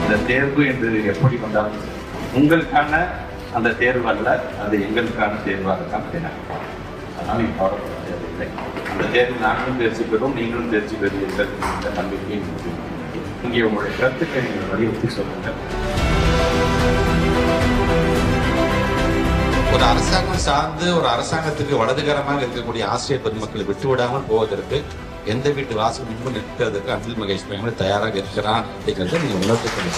இந்த தேர்வு என்று எப்படி வந்தாலும் உங்களுக்கான அந்த தேர்வு அல்ல, அது எங்களுக்கான தேர்வாக தான் தினக்கும். அதனால் நீ கவலைப்பட தேவையில்லை. அந்த தேர்வு நாங்களும் தேர்ச்சி பெறுவோம், நீங்களும் தேர்ச்சி பெறுவீர்கள் என்ற நம்பிக்கையை இங்கே உங்களுடைய கருத்துக்களை நீங்கள் வலியுறுத்தி சொல்லுங்கள். ஒரு அரசாங்கம் சார்ந்து ஒரு அரசாங்கத்துக்கு வலதுகரமாக இருக்கக்கூடிய ஆசிரியர் பெருமக்களை விட்டுவிடாமல் போவதற்கு எந்த வீட்டு வாசல் முன்பு நிற்கிறதுக்கு அன்பில் மகேஷ் பையன் தயாராக இருக்கிறான் அப்படிங்கிறத நீங்க உணர்த்து கொண்டு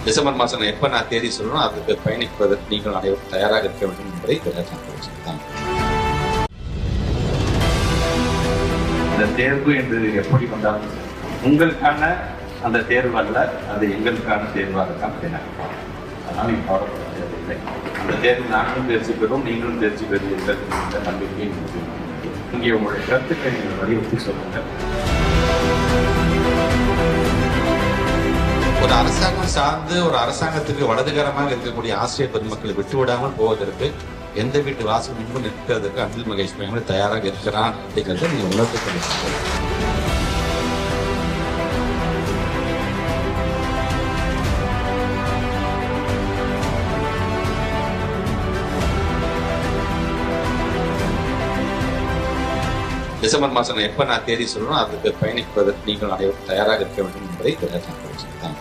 டிசம்பர் மாதம் எப்போ நான் தேதி சொல்லணும் அதுக்கு பயணிப்பதற்கு நீங்கள் அனைவரும் தயாராக இருக்க வேண்டும் என்பதை தெரிவித்தான். இந்த தேர்வு என்று எப்படி வந்தாலும் உங்களுக்கான அந்த தேர்வு அல்ல, அது எங்களுக்கான தேர்வாக தான் தினக்கும். அதனால் நீ கவலைப்பட தேவையில்லை. அந்த தேர்வு நாங்களும் தேர்ச்சி பெறுவோம், நீங்களும் தேர்ச்சி பெறுவீர்கள் என்ற நம்பிக்கையை இங்கே உங்களுடைய கருத்துக்களை நீங்கள் வலியுறுத்தி சொல்லுங்கள். ஒரு அரசாங்கம் சார்ந்து ஒரு அரசாங்கத்துக்கு வலதுகரமாக இருக்கக்கூடிய ஆசிரியர் பெருமக்களை விட்டுவிடாமல் போவதற்கு எந்த வீட்டு வாசல் முன்பு நிற்கிறதுக்கு அன்பில் மகேஷ் பையன் தயாராக இருக்கிறான் அப்படிங்கிறத நீங்க உணர்த்து கொண்டு டிசம்பர் மாதம் எப்போ நான் தேதி சொல்லணும் அதுக்கு பயணிப்பதற்கு நீங்கள் அனைவரும் தயாராக இருக்க வேண்டும் என்பதை தெரிவித்தான்.